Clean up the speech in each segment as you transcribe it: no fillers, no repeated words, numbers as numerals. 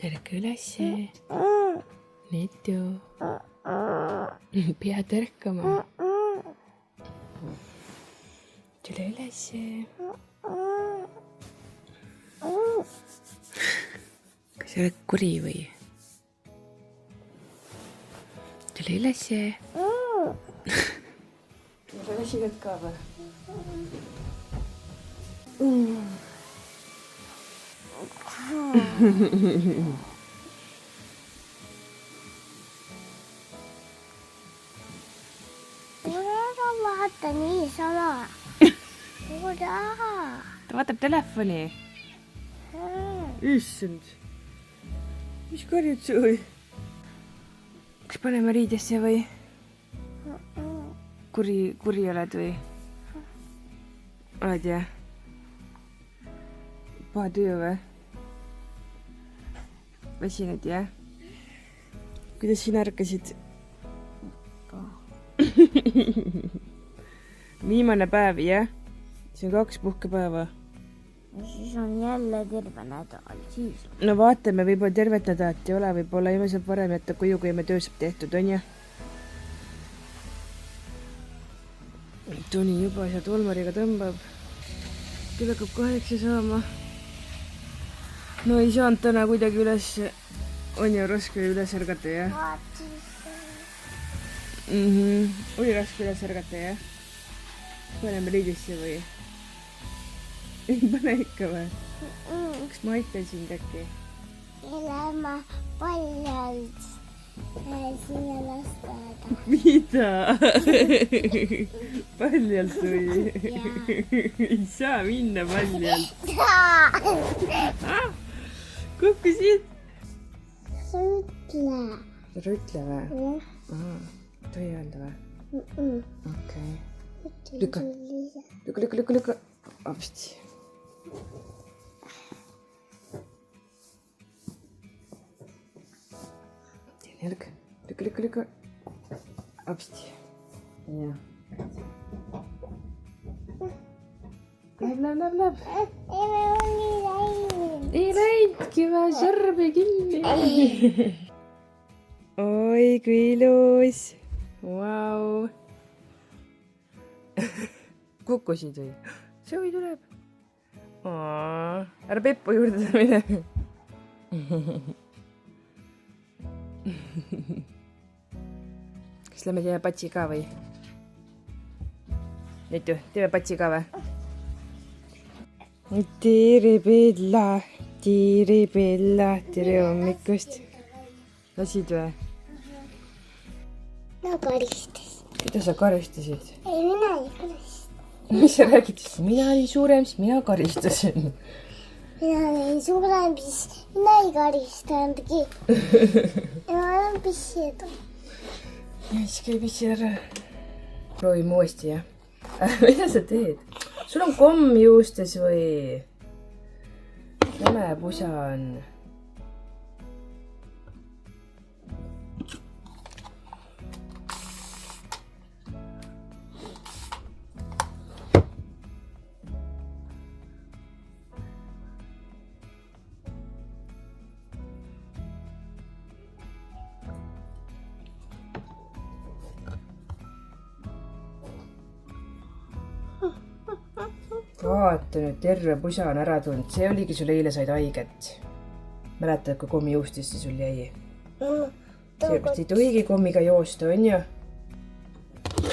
ärka ülesse. Netu. Pead ärkama. Tule ülesse. Kas sa oled kuri või? Tule ülesse. Sa väsinud ka või? Kuule, vaata niisama. Kuule. Ta vaatab telefoni. Issand. Mis karjud sa või? Kas paneme riidesse või? Kuri oled või? Oled jah? Paha töö või? Väsinud jah? Kuidas sina ärkasid? Viimane päev jah? See on 2 puhkepäeva. Siis on jälle terve nädal. Siis. No vaatame, võib-olla tervet nädalat ei ole, võib-olla ime saab varem jätta koju, kui ime töö saab tehtud, on jah? Toni juba seal tolmariga tõmbab. Küll hakkab 8 saama. No ei saanud täna kuidagi üles. On ju raske üles ärgata, jah? Oli raske üles ärgata, jah? Paneme riidisse või? Ei pane ikka või? Kas ma aitan sind äkki? Lähme paljalt sinna lasteaeda. Mida? Paljalt või? Ei saa minna paljalt. Kukkusid? Rütle. Rütle või? Tohi öelda või? Okei. Lükka. Apsti. Teen jälg. Lükka. Apsti. Jah. Läheb. Ei läinudki vaja sõrme kinni. Oi, kui ilus. Vau. Kukkusid või? Sõi tuleb. Ära Peppu juurde mine. Kas lähme teeme patsi ka või? Netu, teeme patsi ka või? Tere Bella, tere hommikust. Lasid või? No karistas. Mida sa karistasid? Ei, mina ei karista. Mis sa räägid? Mina olin suurem, siis mina karistasin. Mina olin suurem, siis mina ei karistanudki. Ja ma olen pissid. Siis käi pissi ära. Proovime uuesti, jah? Mida sa teed? Sul on komm juustes või? Räme pusa on. Vaata nüüd, terve pusa on ära tulnud. See oligi sul eile said haiget. Mäletad, kui kommi juustesse sul jäi? Seepärast ei tohigi kommiga joosta, on ju?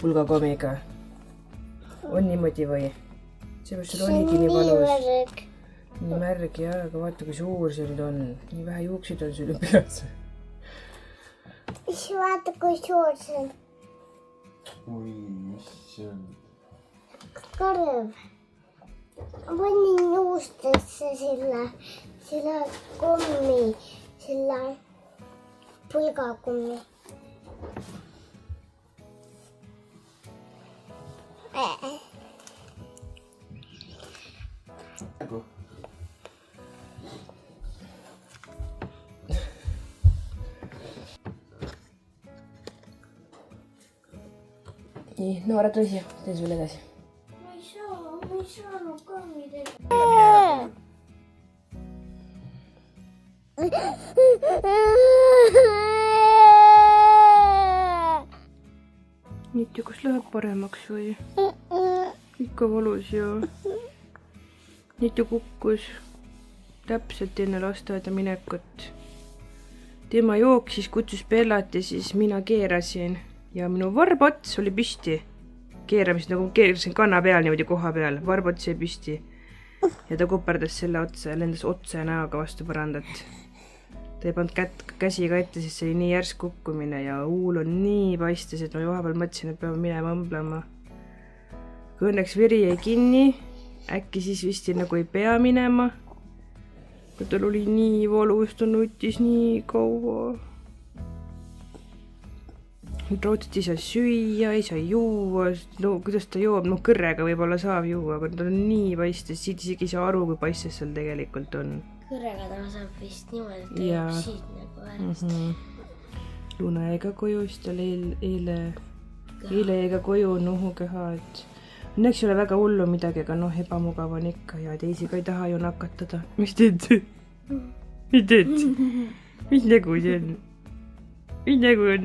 Pulgakommiga. On niimoodi või? Seepärast sul oligi nii valus. Nii märg, jah, aga vaata, kui suur see nüüd on. Nii vähe juuksid on sul ju peas. Mis vaata, kui suur see on. Oi, mis see on? Karv. Ma panin juustesse selle kommi, selle pulgakommi. Nii, no ära tule siia, teen sulle edasi. Ma ei saanud kommi teha. Niitu, kas läheb paremaks või? Ikka valus ja Niitu kukkus täpselt enne lasteaeda minekut. Tema jooksis, kutsus Bellat ja siis mina keerasin ja minu varbots oli püsti. Keeramis nagu keerasin kanna peal niimoodi koha peal, varbots jäi püsti. Ja ta kuperdas selle otsa ja lendas otse näoga vastu põrandat. Ta ei pannud käsi ka ette, siis see oli nii järsk kukkumine ja huul on nii paistes, et ma vahepeal mõtlesin, et peame minema õmblema. Kui õnneks veri jäi kinni, äkki siis vist nagu ei pea minema. Kui tal oli nii valus, ta nutis nii kaua. Raudselt ei saa süüa, ei saa juua. No kuidas ta joob? No kõrrega võib-olla saab juua, aga ta on nii paistes. Siit isegi ei saa aru, kui paistes seal tegelikult on. Kõrrega ta saab vist niimoodi, et Jaa. ta siit nagu äärest. Luna jäi ka koju, siis tal eile jäi ka koju nuhukeha, et õnneks ei ole väga hullu midagi, aga noh, ebamugav on ikka ja teisi ka ei taha ju nakatada. Mis teed? Mis teed? Mis nägu see on? Mis nägu on?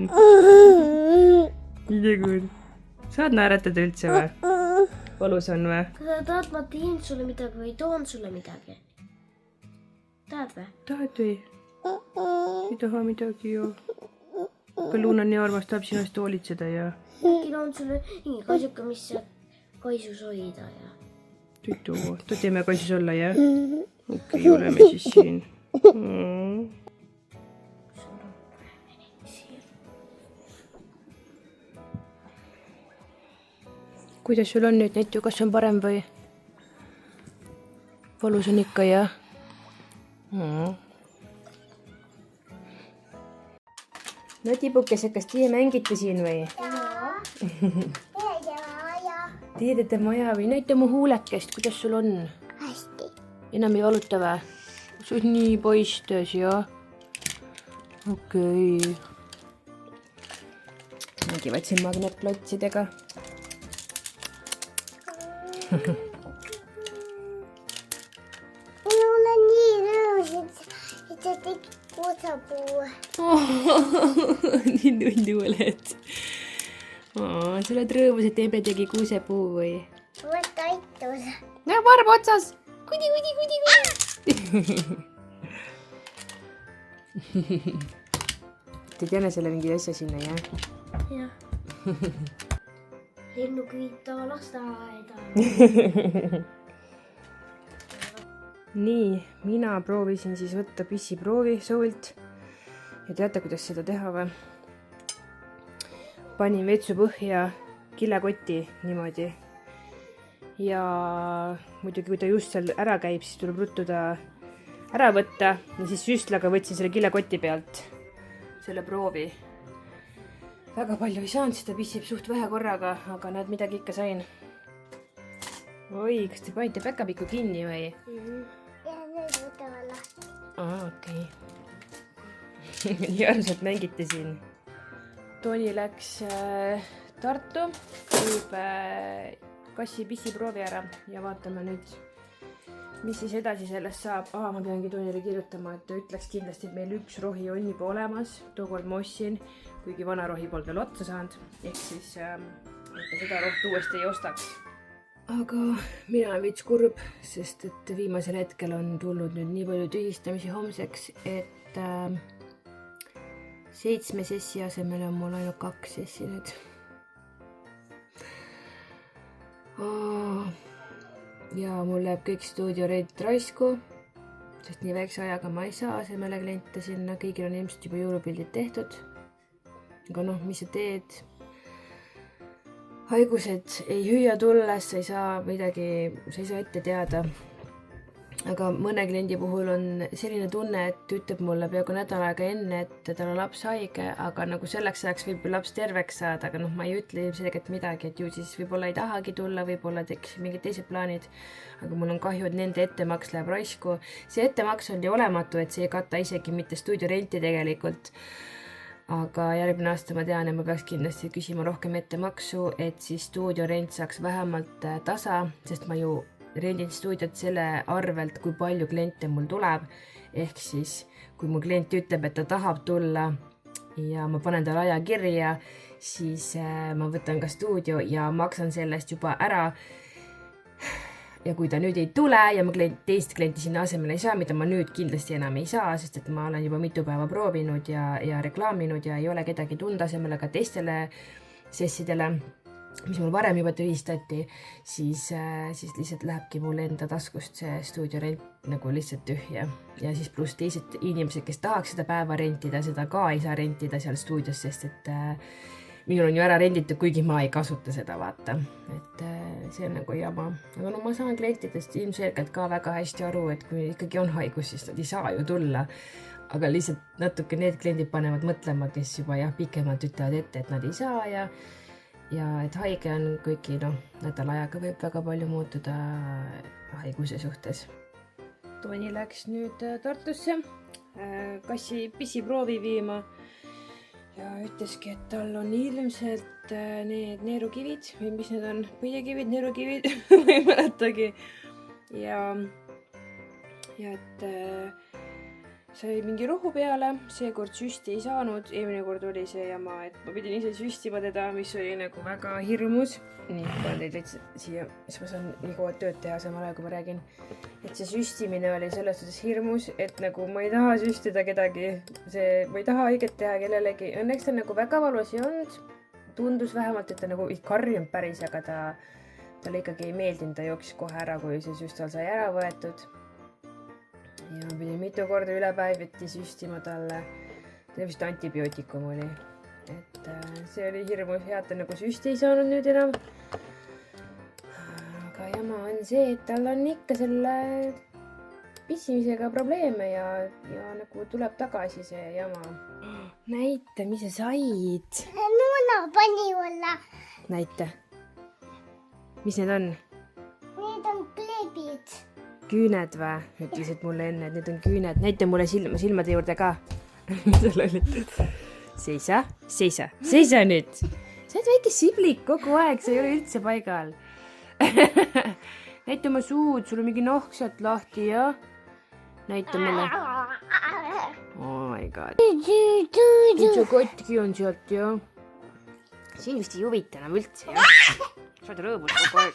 Mis nägu on? Saad naeratada üldse või? Valus on või? Kas sa tahad, ma teen sulle midagi või toon sulle midagi? Tahad või? Tahad või? Ei taha midagi ju. Aga Luna nii armas tahab sinust hoolitseda ja Äkki toon sulle mingi kasuka, mis saab kaisus hoida ja... tütu, ta teeme kaisus olla, jah? Okei, oleme siis siin. Kuidas sul on nüüd, Netu, kas on parem või? Valus on ikka, jah? No tibukesed, kas teie mängite siin või? Teie teete maja või? Näita mu huulekest, kuidas sul on? Hästi. Enam ei valuta või? Sul on nii paistes, jah? Okei. Mängivad siin magnetklotsidega. Minul on nii rõõmus, et sa tegid kuusapuu. Nii nunnu oled. Sa oled rõõmus, et Emme tegi kuusepuu või? Vot aitus. No varb otsas. Kudi. Teed jänesele mingi asja sinna, jah? Jah. Lennuküüta lasteaeda. Nii, mina proovisin siis võtta pissiproovi suult. Ja teate, kuidas seda teha või? Panin vetsu põhja kilekoti niimoodi. Ja muidugi, kui ta just seal ära käib, siis tuleb ruttu ta ära võtta. Ja siis süstlaga võtsin selle kilekoti pealt selle proovi. Väga palju ei saanud, sest ta pissib suht vähe korraga, aga näed, midagi ikka sain. Oi, kas te panite päkapikku kinni või? Ja nüüd võtame lahti. Okei. Nii armsalt mängite siin. Toni läks Tartu, viib kassi pissiproovi ära ja vaatame nüüd, mis siis edasi sellest saab. Ma peangi Tonile kirjutama, et ta ütleks kindlasti, et meil üks rohi on juba olemas. Tookord ma ostsin, kuigi vana rohi polnud veel otsa saanud. Ehk siis, et ta seda rohtu uuesti ei ostaks. Aga mina olen veits kurb, sest et viimasel hetkel on tulnud nüüd nii palju tühistamisi homseks, et 7 sessi asemel on mul ainult 2 sessi nüüd. Ja mul läheb kõik stuudiorent raisku, sest nii väikse ajaga ma ei saa asemele kliente sinna, kõigil on ilmselt juba jõulupildid tehtud. Aga noh, mis sa teed? Haigused ei hüüa tulles, sa ei saa midagi, sa ei saa ette teada. Aga mõne kliendi puhul on selline tunne, et ütleb mulle peaaegu nädal aega enne, et tal on laps haige, aga nagu selleks ajaks võib laps terveks saada, aga noh, ma ei ütle ilmselgelt midagi, et ju siis võib-olla ei tahagi tulla, võib-olla tekkis mingid teised plaanid, aga mul on kahju, et nende ettemaks läheb raisku. See ettemaks on ju olematu, et see ei kata isegi mitte stuudiorenti tegelikult. Aga järgmine aasta ma tean, et ma peaks kindlasti küsima rohkem ettemaksu, et siis stuudiorent saaks vähemalt tasa, sest ma ju rendin stuudiot selle arvelt, kui palju kliente mul tuleb. Ehk siis, kui mu klient ütleb, et ta tahab tulla ja ma panen talle aja kirja, siis ma võtan ka stuudio ja maksan sellest juba ära. Ja kui ta nüüd ei tule ja ma teist klienti sinna asemele ei saa, mida ma nüüd kindlasti enam ei saa, sest et ma olen juba mitu päeva proovinud ja reklaaminud ja ei ole kedagi tunda asemele ka teistele sessidele, mis mul varem juba tühistati, siis lihtsalt lähebki mul enda taskust see stuudio rent nagu lihtsalt tühja. Ja siis pluss teised inimesed, kes tahaks seda päeva rentida, seda ka ei saa rentida seal stuudios, sest et minul on ju ära renditud, kuigi ma ei kasuta seda, vaata. Et see on nagu jama. Aga no ma saan klientidest ilmselgelt ka väga hästi aru, et kui ikkagi on haigus, siis nad ei saa ju tulla. Aga lihtsalt natuke need kliendid panevad mõtlema, kes juba pikemalt ütlevad ette, et nad ei saa ja et haige on, kuigi nädala ajaga võib väga palju muutuda haiguse suhtes. Toni läks nüüd Tartusse kassi pissiproovi viima ja ütleski, et tal on ilmselt need neerukivid või mis need on, põidekivid, neerukivid, ma ei mäletagi. Ja et sai mingi rohu peale, seekord süsti ei saanud, eelmine kord oli see jama, et ma pidin ise süstima teda, mis oli nagu väga hirmus. Nii, panen teid veits siia, siis ma saan nii kaua tööd teha samal ajal, kui ma räägin. Et see süstimine oli selles suhtes hirmus, et nagu ma ei taha süstida kedagi, ma ei taha haiget teha kellelegi. Õnneks ta nagu väga valus ei olnud, tundus vähemalt, et ta nagu ei karjunud päris, aga talle ikkagi ei meeldinud, ta jooksis kohe ära, kui see süstal sai ära võetud. Ja pidin mitu korda üle päeviti süstima talle. Ta vist antibiootikum oli. Et see oli hirmus hea, et ta nagu süsti ei saanud nüüd enam. Aga jama on see, et tal on ikka selle pissimisega probleeme ja nagu tuleb tagasi see jama. Näita, mis sa said? Nuuna pani mulle. Näita. Mis need on? Need on kleebid. Küüned või? Ütlesid mulle enne, et need on küüned. Näita mulle silmade juurde ka. Seisa nüüd. Sa oled väike siblik kogu aeg, sa ei ole üldse paigal. Näita oma suud, sul on mingi nahk sealt lahti ja näita mulle. Oh my god. Üldse kotki on sealt ja siin vist ei huvita enam üldse ja. Sa oled rõõmus kogu aeg.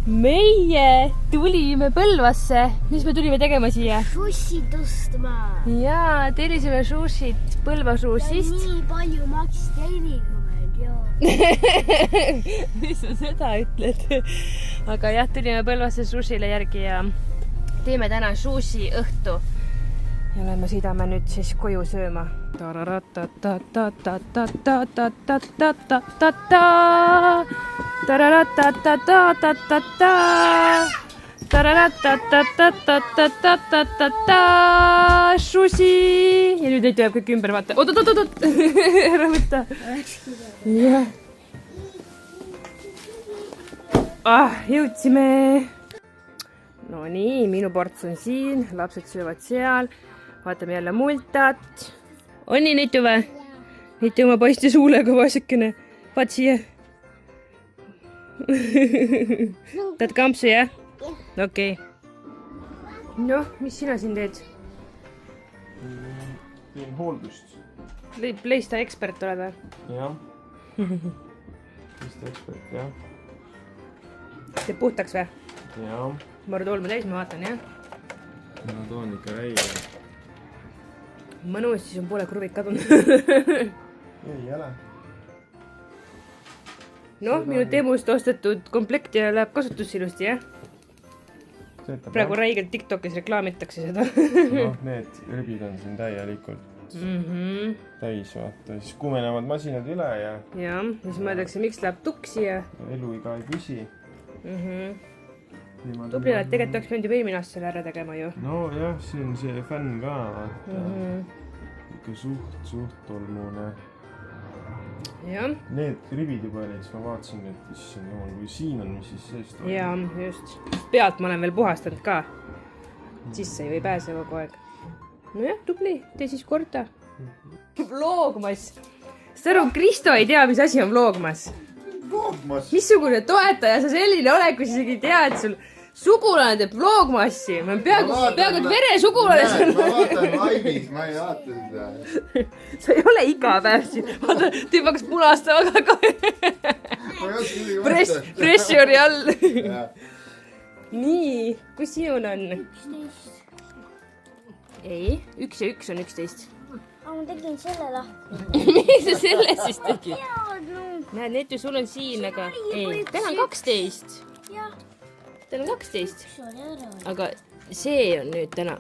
Meie tulime Põlvasse. Mis me tulime tegema siia? Sushit ostma. Jaa, tellisime sushit Põlva sushist. Nii palju maksis teiniga veel, Mis sa seda ütled? Aga jah, tulime Põlvasse sushile järgi ja teeme täna sushi õhtu. Ja me sõidame nüüd siis koju sööma. Sushi! Ja nüüd neid tuleb kõik ümber, vaata. Oot! Ära võtta. Jah. Jõudsime. No nii, minu ports on siin, lapsed söövad seal. Vaatame jälle multat. On nii Nitu või? Nitu oma paisti suulega vaesekene. Vaat siia. Tahad kampsu, jah? Okei. Noh, mis sina siin teed? Teen hooldust. Pleista ekspert oled või? Jah. Pleista ekspert, jah. Teeb puhtaks või? Jah. Ma arvan, olma täis, ma vaatan, jah? No toon ikka välja. Mõnus, siis on poole kruvik kadunud. Ei ole. Noh, minu Temust ostetud komplekt ja läheb kasutusse ilusti, jah? praegu räigelt TikTokis reklaamitakse seda. noh, need ribid on siin täielikult täis, vaata. Siis kumenevad masinad üle ja... ja siis mõeldakse, miks läheb tuksi ja... eluiga ei püsi. Tubli, et tegelikult oleks pidanud juba eelmine aasta selle ära tegema ju. no jah, see on see fänn ka, vaata. Ikka suht tolmune. jah. Need ribid juba olid, siis ma vaatasin, et issand jumal, kui siin on, mis siis seest on. jaa, just. Pealt ma olen veel puhastanud ka. Sisse ju ei pääse kogu aeg. nojah, tubli, tee siis korda. Vlogmas. Saad aru, Kristo ei tea, mis asi on vlogmas. Missugune toetaja sa selline oled, kui sa isegi ei tea, et sul sugulane teeb vlogmassi. Ma peaaegu veresugulane. Ma vaatan laivis, ma ei vaata seda. sa ei ole iga päev siin. Vaata, tüüp hakkas punastama ka. Pressuri all. nii, kus sinul on? 11. ei, 1 ja 1 on 11. ma tegin selle lahti. miks sa selle siis tegid? näed, need ju sul on siin, aga ei, täna on 12. jah. täna on 12. sorry, ära. aga see on nüüd täna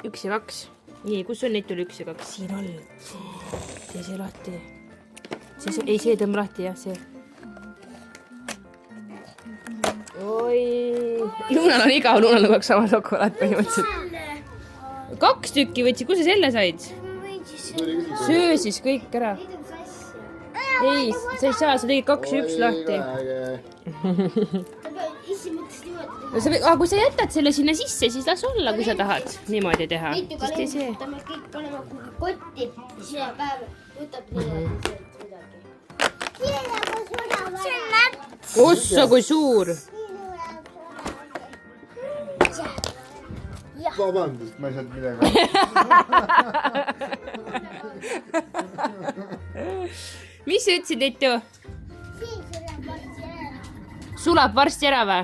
1 ja 2. nii, kus on neid tuli 1 ja 2? siin all. tee see lahti. ei, see tõmba lahti, jah, see. oi. Lunal on igav, Lunal on kogu aeg sama šokolaad põhimõtteliselt. 2 tükki võtsid, kus sa selle said? söö siis kõik ära. ei, sa ei saa, sa tegid 2 ja 1 lahti. no sa võid, kui sa jätad selle sinna sisse, siis las olla, kui sa tahad niimoodi teha. me kõik paneme kuhugi kotti, siis ühe päev võtab midagi. see on näts. ossa, kui suur. Vabandust, ma ei saanud midagi. mis sa ütlesid, Eitu? sulab varsti ära või?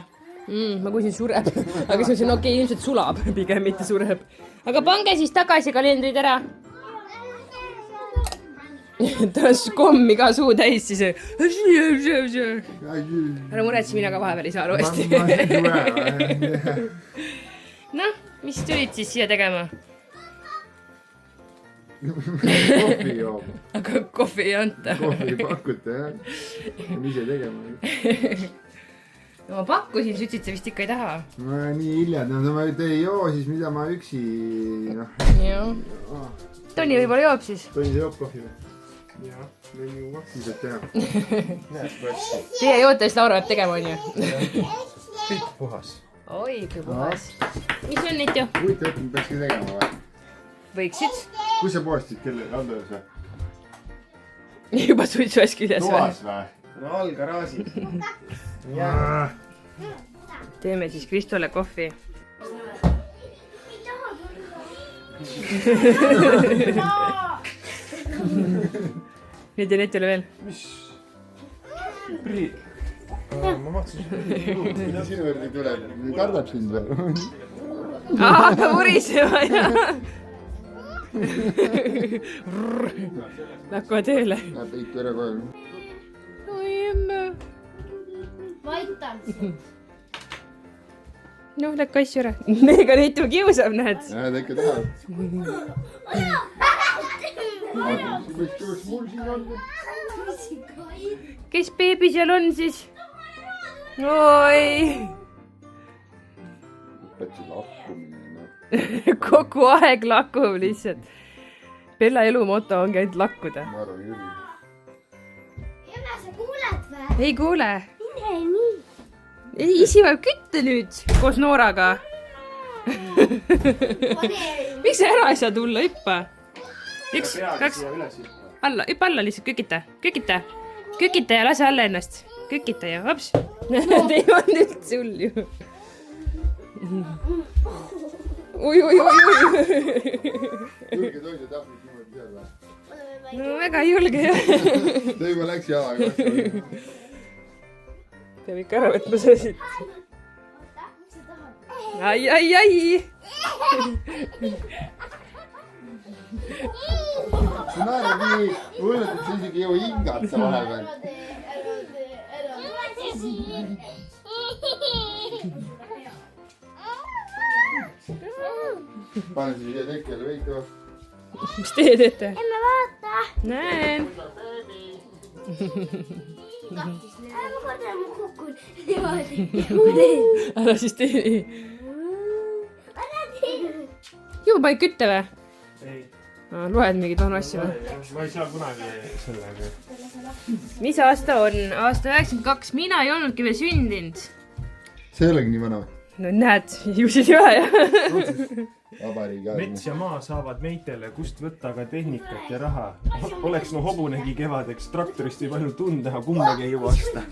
ma kuulsin sureb, aga siis on okei, ilmselt sulab pigem, mitte sureb. aga pange siis tagasi kalendrid ära. tal on kommi ka suu täis, siis ära muretse, mina ka vahepeal ei saa aru hästi. noh, mis tulid siis siia tegema? kohvi joob. aga kohvi ei anta. kohvi ei pakuta, jah. on ise tegema. no ma pakkusin, sa ütlesid, sa vist ikka ei taha. ma nii hilja, no ma ei joo, siis mida ma üksi, noh. jah. Toni võib-olla joob siis. Toni joob kohvi või? jah, võin ju kohvi saab teha. Teie joote, siis Laura peab tegema, onju. kõik puhas. oi, kui puhas. mis on nüüd ju? huvitav, et me peakski tegema või? võiksid. kus sa poostid, kelle Andres või? juba suitsuas küljes või? toas või? no all garaažis. teeme siis Kristole kohvi. nüüd ja nüüd ei ole veel. mis? Priit. ma vaatasin. sinu juurde tuleb, kardab sind või? hakka vurisema ja. Lähku tööle. Läheb Heitu ära koju. oi emme. vaitan. noh, lähku asju ära. ega neid ju kiusab, näed. ta ikka tahab. mul siin on. kes beebi seal on siis? oi. Petsi lahkumine, noh. kogu aeg lakub lihtsalt. Bella elu moto ongi ainult lakkuda. ma arvan küll. Emme, sa kuuled või? ei kuule. mine nii. ei, isi vajab kütte nüüd koos Nooraga. miks sa ära ei saa tulla, hüppa. 1, 2, alla, hüppa alla lihtsalt, kükita, kükita. Kükita ja lase alla ennast. Kükita ja hops. ei olnud üldse hull ju. oi. julge toidu tahvlit niimoodi tead või? no väga julge jah. ta juba läks jalaga. peab ikka ära võtma see siit. ai. sa naerad nii hullult, et sa isegi ei jõua hingata vahepeal. panen siia tekkele veitu. mis teie teete? emme vaata. näen. ma kordan, ma kukun niimoodi. ära siis tee. juba ei kütta või? ei. Loed mingit vanu asju või? ma ei saa kunagi sellega. mis aasta on? aasta 92, mina ei olnudki veel sündinud. see ei olegi nii vana. no näed, ju siis ei ole jah. Vabariigi ajal. mets ja maa saavad meitele, kust võtta aga tehnikat ja raha. Oleks no hobunegi kevadeks, traktorist võib ainult tund näha, kumbagi ei jõua osta.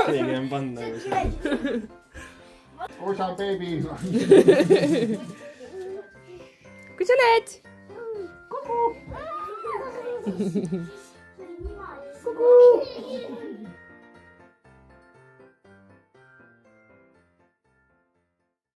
keegi on panna ju seda. kus on beebi? kui sa näed. Kuku.